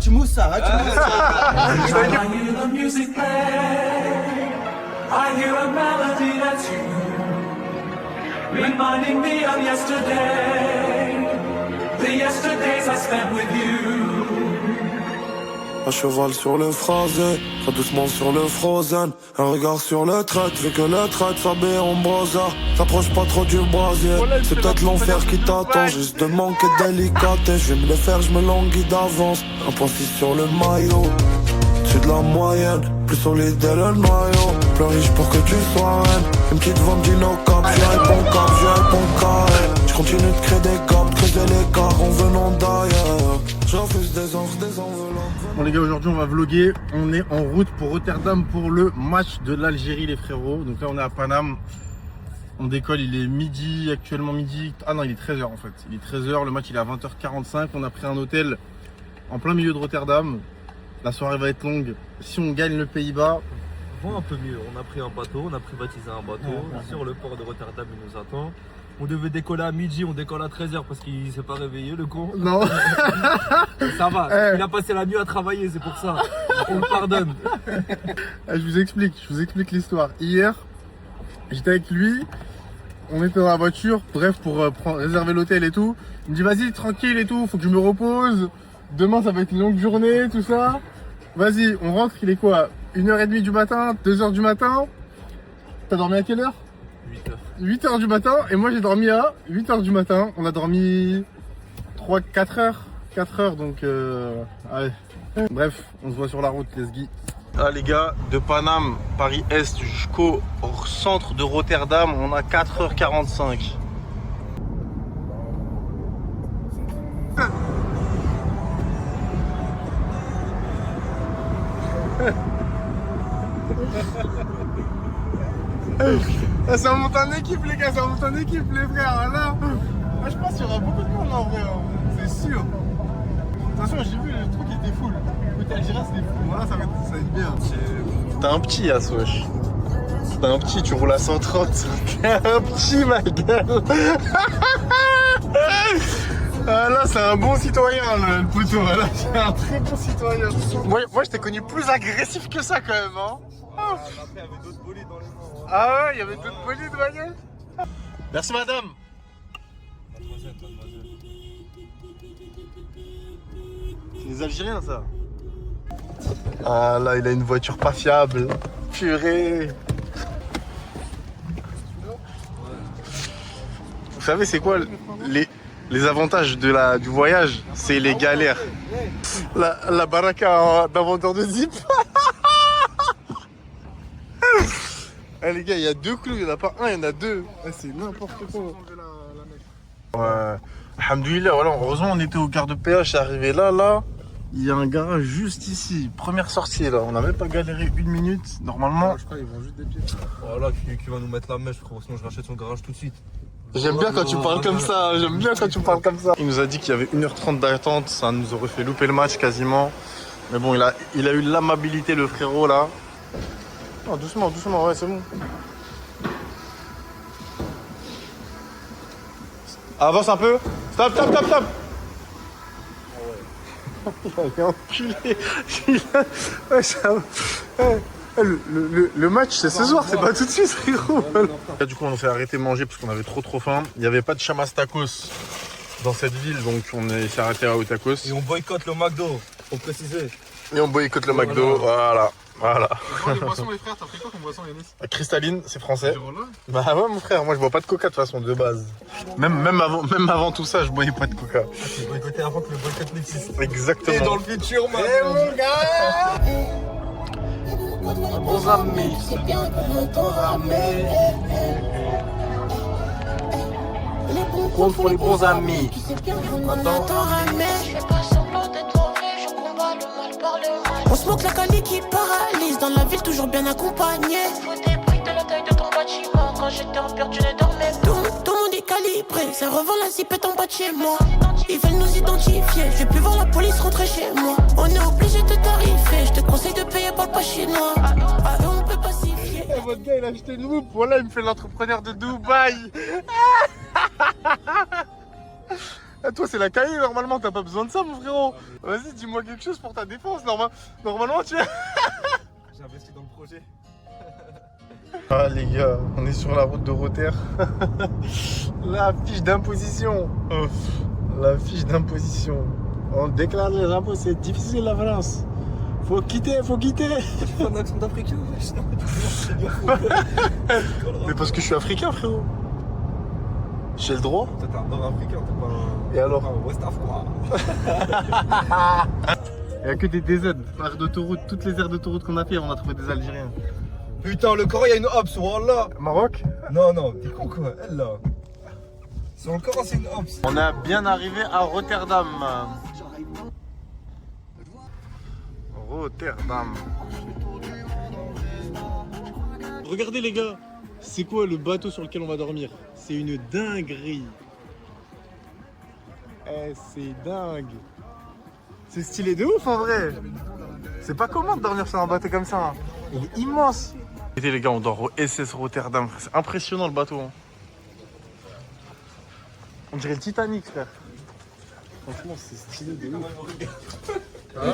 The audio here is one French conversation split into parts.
tu mousses ça, tu mousses ça. I hear the music play. I hear a melody that's you, reminding me of yesterday, the yesterdays I spent with you. À cheval sur le phrasé, très doucement sur le frozen. Un regard sur le trait, vu que le trait s'habille en brosa. T'approches pas trop du brasier, c'est peut-être l'enfer qui t'attend. Juste de manquer de délicatesse, je vais me le faire, je me languis d'avance. Un point 6 sur le maillot, c'est de la moyenne, plus solide est le noyau. Plus riche pour que tu sois reine, une petite vente d'ino cap. J'ai un bon cap, j'ai un bon carré. Je continue de créer des gaps, creuser l'écart en venant d'ailleurs. Je refuse des offres, des enveloppes. Bon les gars, aujourd'hui on va vlogger. On est en route pour Rotterdam pour le match de l'Algérie les frérots. Donc là on est à Paname. On décolle, il est midi, actuellement midi. Ah non, il est 13h en fait. Il est 13h, le match il est à 20h45. On a pris un hôtel en plein milieu de Rotterdam. La soirée va être longue. Si on gagne le Pays-Bas, Un peu mieux, on a pris un bateau, on a privatisé un bateau sur le port de Rotterdam, il nous attend. On devait décoller à midi, on décolle à 13h parce qu'il s'est pas réveillé le con. non. Ça va, il a passé la nuit à travailler, c'est pour ça. On le pardonne. Je vous explique l'histoire. Hier, j'étais avec lui, on était dans la voiture, bref, pour réserver l'hôtel et tout. Il me dit vas-y, tranquille et tout, faut que je me repose. Demain ça va être une longue journée, tout ça. Vas-y, on rentre, il est quoi, 1h30 du matin, 2h du matin. T'as dormi à quelle heure? 8h. 8h du matin, et moi j'ai dormi à 8h du matin. On a dormi 4 heures. 4 heures, donc allez. Bref, on se voit sur la route, les gars. Ah les gars, de Paname, Paris-Est jusqu'au centre de Rotterdam, on a 4h45. Ça monte en équipe les gars, ça monte en équipe les frères, là. Ah, je pense qu'il y aura beaucoup de monde en vrai, hein. C'est sûr. De toute façon j'ai vu le truc qui était full. Côté Algérien c'était full, voilà ça va être bien. T'as un petit à wesh. T'as un petit, tu roules à 130. T'as un petit ma gueule. Ah là c'est un bon citoyen là, le poteau, là c'est un très bon citoyen. Moi je t'ai connu plus agressif que ça quand même hein. Après, il y avait d'autres bolides dans les mains. Ah ouais, il y avait d'autres bolides ma gueule. Merci madame. Mademoiselle. C'est les Algériens ça. Ah là il a une voiture pas fiable. Purée. Vous savez c'est quoi les avantages du voyage? C'est les galères. La baraka d'un vendeur de zip. Eh les gars, il y a 2 clous, il n'y en a pas un, il y en a 2. C'est n'importe quoi. Ouais. Alhamdoulilah, voilà, heureusement on était au quart de péage, c'est arrivé là, il y a un garage juste ici, première sortie là, on n'a même pas galéré 1 minute, normalement. Je crois qu'ils vont juste des pieds. Voilà, qui va nous mettre la mèche, frérot, sinon je rachète son garage tout de suite. J'aime bien quand tu parles comme ça, Il nous a dit qu'il y avait 1h30 d'attente, ça nous aurait fait louper le match quasiment. Mais bon, il a eu l'amabilité le frérot là. Oh, doucement, ouais, c'est bon. Avance un peu. Stop. Il est enculé. Le match c'est ce soir, c'est pas tout de suite frérot. Du coup on s'est arrêté de manger parce qu'on avait trop faim. Il n'y avait pas de chamas tacos dans cette ville, donc on s'est arrêté à Otakos. Et on boycotte le McDo, faut préciser. Et on boycotte le McDo, voilà. Les boissons, les frères, t'as pris quoi comme boisson, Yanis? Cristalline, c'est français. Voilà. Bah ouais mon frère, moi je bois pas de coca de toute façon de base. Même avant tout ça, je boyais pas de coca. Tu boycottais avant que le boycott n'existe. Exactement. Et dans le futur, man. mon gars. Bons amis, c'est bien que ton ramé. Contre les bons amis. On se moque la cali qui paralyse. Dans la ville toujours bien accompagné. Faut des briques de la taille de ton bâtiment. Quand j'étais en peur tu ne dormais pas. Tout le monde est calibré. Ça revend la zipette en bas de chez moi. Ils veulent nous identifier. Je vais plus voir la police rentrer chez moi. On est obligé de tarifer. Je te conseille de payer par le pas chinois. À eux on peut pacifier. Votre gars il a acheté une loupe, voilà il me fait l'entrepreneur de Dubaï. Ah, toi, c'est la cahier, normalement, t'as pas besoin de ça, mon frérot. Vas-y, dis-moi quelque chose pour ta défense. Normalement, tu es. J'ai investi dans le projet. Ah, les gars, on est sur la route de Rotter. La fiche d'imposition. La fiche d'imposition. On déclare les impôts, c'est difficile la France. Faut quitter. Tu fais un accent d'Africain, Mais parce que je suis africain, frérot. J'ai le droit. Toi, t'es un nord-africain, t'es pas un. Et alors? Un West Af, quoi. Il n'y a que des DZ. Aires d'autoroute, toutes les aires d'autoroute qu'on a fait, on a trouvé des Algériens. Putain, le Coran, il y a une Ops, voilà. Maroc? Non, t'es con quoi, elle là. Sur le Coran, c'est une Ops. On est bien arrivé à Rotterdam. Rotterdam. Regardez les gars, c'est quoi le bateau sur lequel on va dormir? C'est une dinguerie. Eh, c'est dingue. C'est stylé de ouf en vrai. C'est pas comment de dormir sur un bateau comme ça. Il est immense. Écoutez les gars, on dort au SS Rotterdam. C'est impressionnant le bateau. On dirait le Titanic, frère. Franchement, c'est stylé de ouf.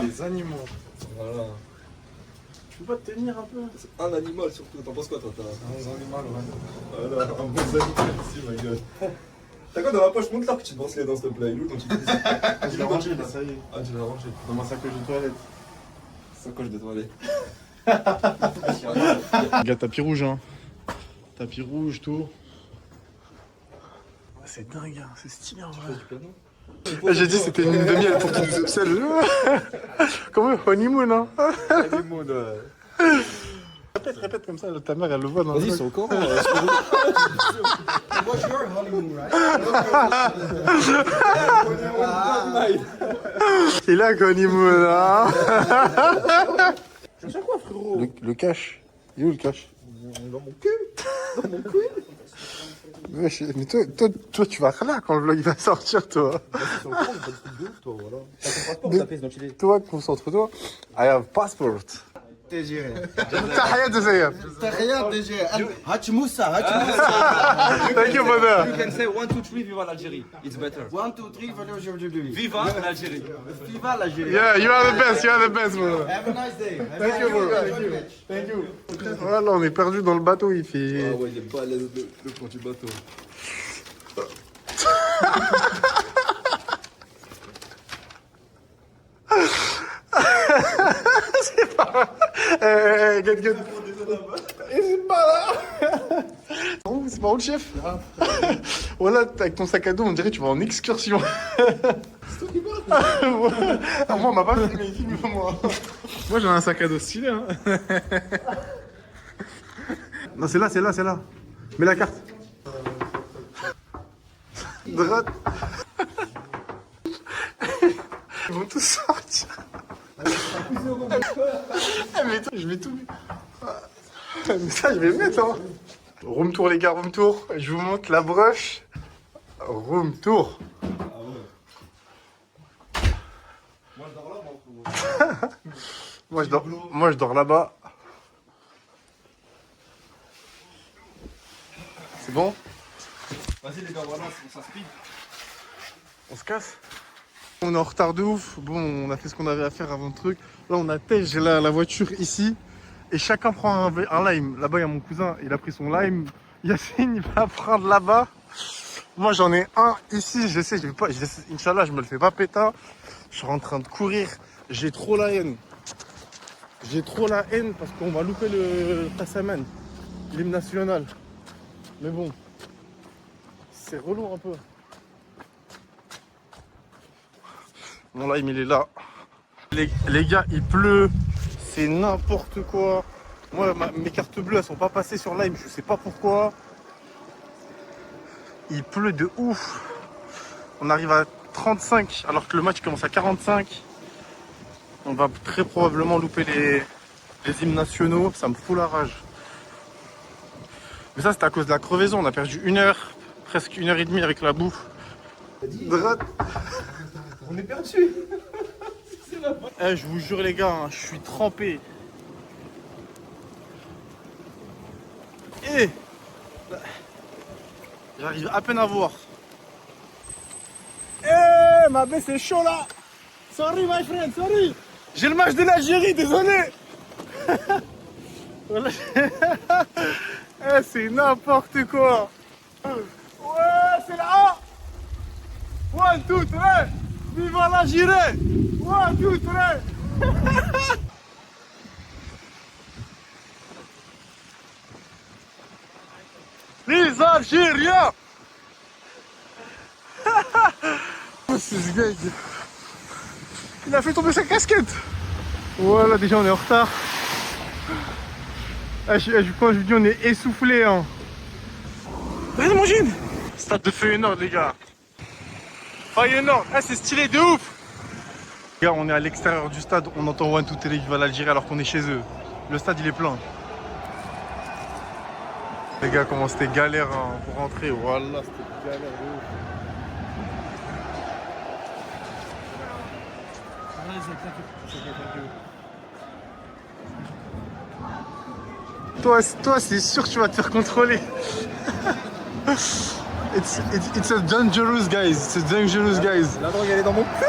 Les animaux. Voilà. Tu peux pas te tenir un peu? Un animal surtout, t'en penses quoi toi? T'as Un animal, ouais. Voilà, un bon animal ici, ma gueule. T'as quoi dans la poche? Montre-leur que tu te brosses les dents, s'il te plaît. Il est où ton petit fils? Je l'ai rangé là, ça y est. Ah, tu l'as rangé. Dans ma sacoche de toilette. Sacoche de toilette. Regarde, tapis rouge, hein. Tapis rouge, tout. C'est dingue, hein. C'est stylé en vrai. J'ai dit c'était une lune de miel pour qu'ils nous obsèdent. Comment? Honeymoon, hein. Honeymoon, ouais. Répète comme ça, ta mère elle le voit dans le Vas-y, truc. c'est au Coran. What's your honeymoon, right? Il a honeymoon, hein. C'est quoi, frérot? Le cash. Il est où le cash? Dans mon cul. Dans mon cul. Wesh, mais toi, tu vas là quand le vlog il va sortir, toi. Vas-y, sur le Coran, c'est pas du tout de ouf, toi, voilà. T'as ton passeport, ta pièce d'identité. Toi, concentre-toi. I have passport. تحية جزائر. تحيات ديجي هاتش موسى Thank you, brother. You can say 1, 2, 3, viva l'Algérie. It's better. 1 2 3 فاليو Viva l'Algérie. Viva l'Algérie. Yeah, you are the best, brother. Have a nice day. Thank you, bro. Thank you. Voilà, on est perdu dans le bateau, il fait... Ah ouais, il est pas à l'aise le fond du bateau. C'est pas... Get. Et c'est pas là. Oh, c'est pas où le chef? Voilà, avec ton sac à dos, on dirait que tu vas en excursion. C'est toi qui parles. Ah, moi, on m'a pas filmé, filme-moi. Moi, j'ai un sac à dos stylé, hein. Non, c'est là. Mets la carte. Droite. Ils vont tous sortir. Mais toi, je vais tout. Mais ça, je vais le mettre, hein. Room tour, les gars, room tour. Je vous montre la broche. Room tour. Moi, je dors là-bas. C'est bon? Vas-y, les gars, voilà, ça speed. On se casse? On est en retard de ouf. Bon, on a fait ce qu'on avait à faire avant le truc. Là, on attège la voiture ici. Et chacun prend un lime. Là-bas, il y a mon cousin. Il a pris son lime. Yacine, il va prendre là-bas. Moi, j'en ai un ici. Je sais, Inch'Allah, je me le fais pas péter. Je suis en train de courir. J'ai trop la haine. Parce qu'on va louper le Tassaman, l'hymne national. Mais bon, c'est relou un peu. Mon lime, il est là. Les gars, il pleut. C'est n'importe quoi. Moi, mes cartes bleues, elles sont pas passées sur lime. Je sais pas pourquoi. Il pleut de ouf. On arrive à 35 alors que le match commence à 45. On va très probablement louper les hymnes nationaux. Ça me fout la rage. Mais ça, c'est à cause de la crevaison. On a perdu 1 heure, presque 1h30 avec la bouffe. Droite. On est perdu. Eh, je vous jure les gars, hein, je suis trempé. Et j'arrive à peine à voir. Et ma baie, c'est chaud là. Sorry, my friend, sorry. J'ai le match de l'Algérie, désolé. Voilà. Eh, c'est n'importe quoi. Ouais, c'est là. 1, 2, 3. Viva l'Algérie. 1, 2, 3. Les Algériens. Oh, c'est ce gars. Il a fait tomber sa casquette. Voilà, déjà on est en retard. Ah, quand je vous dis on est essoufflé hein. Regardez mon jean. Stade de Feyenoord les gars. Feyenoord, ah, c'est stylé de ouf. Les gars, on est à l'extérieur du stade, on entend One Two Three qui va à l'Algérie alors qu'on est chez eux. Le stade il est plein. Les gars, comment c'était galère hein, pour rentrer. Voilà, c'était galère de ouf. Toi, c'est sûr que tu vas te faire contrôler. It's a dangerous guys. It's a dangerous guys. La drogue, elle est dans mon cul.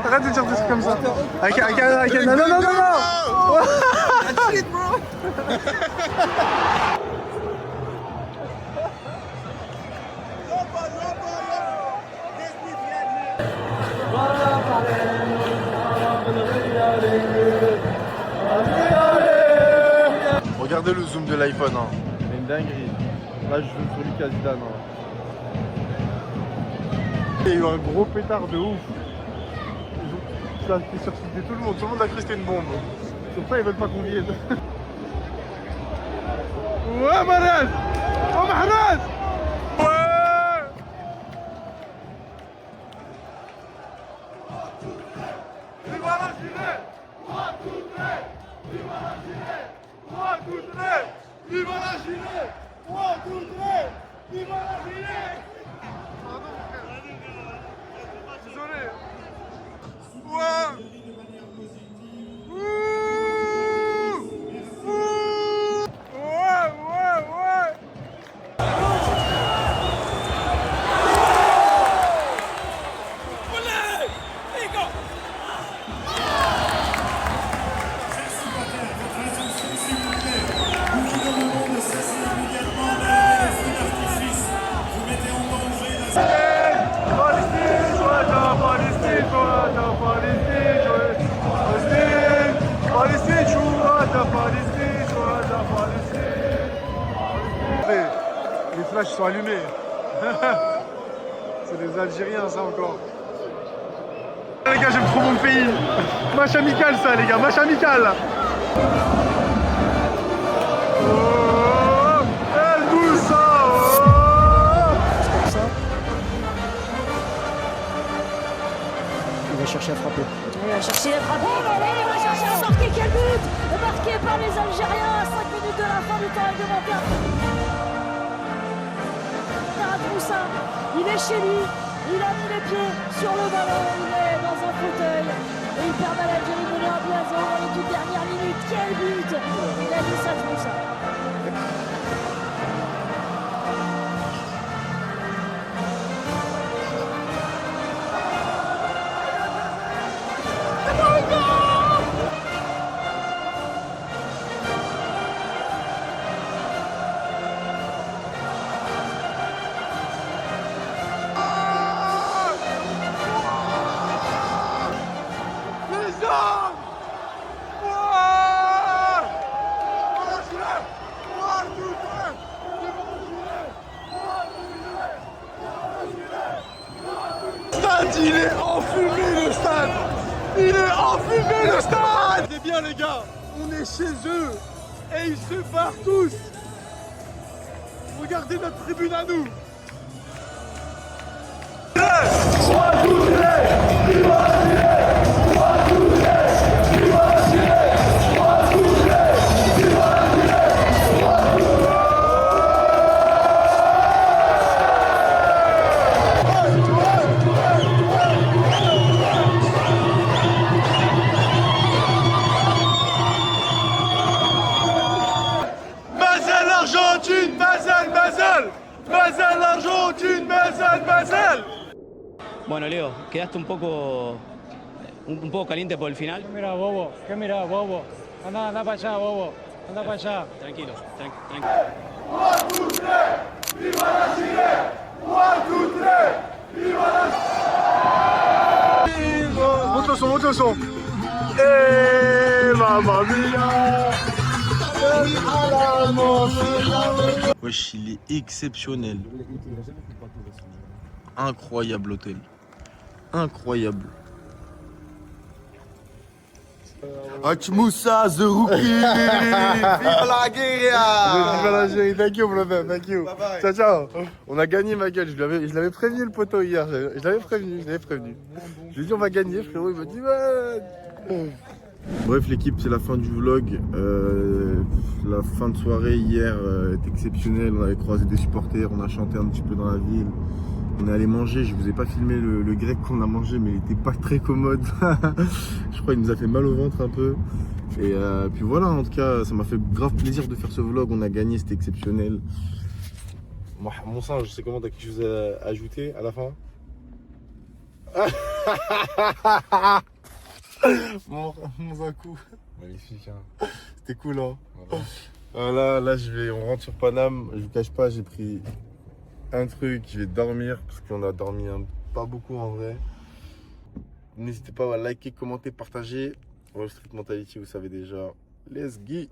Arrête de dire des trucs comme ça. Non. That's it, bro. Regardez le zoom de l'iPhone. Hein. C'est une dinguerie. Là, je joue sur Lucas Zidane. Hein. Il y a eu un gros pétard de ouf. Ça a fait surciter tout le monde. Tout le monde a cru que c'était une bombe. Sur ça, ils veulent pas qu'on vienne. Ouais, Mahrez! Oh, Mahrez! Ouais! Viva l'Algérie! Viva l'Algérie! One, two, three! Viva l'Algérie! One, two, three! Viva l'Algérie! Pardon, frère. Désolé. Ouais! Ouais! Les flashs sont allumés. C'est des Algériens ça encore. Les gars, j'aime trop mon pays. Match amical ça les gars, match amical. Oh, El Moussa. Il va chercher à frapper. Il va chercher à frapper. Il va chercher à marquer. Quel but! Marqué par les Algériens à 5 minutes de la fin du temps réglementaire. Moussa, il est chez lui, il a mis les pieds sur le ballon, il est dans un fauteuil et il permet à l'Algérie de 1-0 dans les toutes dernières minutes. Quel but! Il a mis ça, Moussa. Il est enfumé le stade! Il est enfumé le stade! C'est bien les gars, on est chez eux et ils se barrent tous! Regardez notre tribune à nous! l'Argentine, Basel! Basel l'Argentine, Basel! Bueno, Leo, quedaste un poco caliente por el final. Mira, bobo, ¿qué mira, bobo? Anda para allá, bobo, anda para allá. Tranquilo. Monte le son. Eh, mamma mia. Wesh, il est exceptionnel. Incroyable hôtel. Incroyable. Moussa, the rookie. Vive Vive l'Algérie, thank you brother, thank you. Ciao ciao. On a gagné ma gueule, je l'avais prévenu le poteau hier, je l'avais prévenu. Je lui ai dit on va gagner frérot, il m'a dit ouais. Bref l'équipe, c'est la fin du vlog. La fin de soirée hier est exceptionnelle, on avait croisé des supporters, on a chanté un petit peu dans la ville. On est allé manger, je vous ai pas filmé le grec qu'on a mangé, mais il était pas très commode. Je crois qu'il nous a fait mal au ventre un peu. Et puis voilà, en tout cas, ça m'a fait grave plaisir de faire ce vlog. On a gagné, c'était exceptionnel. Mon singe, je sais comment, t'as quelque chose à ajouter à la fin? Mon Zakou. Magnifique, hein. C'était cool, hein. Voilà, là, on rentre sur Paname. Je vous cache pas, j'ai pris un truc, je vais dormir parce qu'on a dormi pas beaucoup en vrai. N'hésitez pas à liker, commenter, partager. Wall Street Mentality, vous savez déjà. Let's go.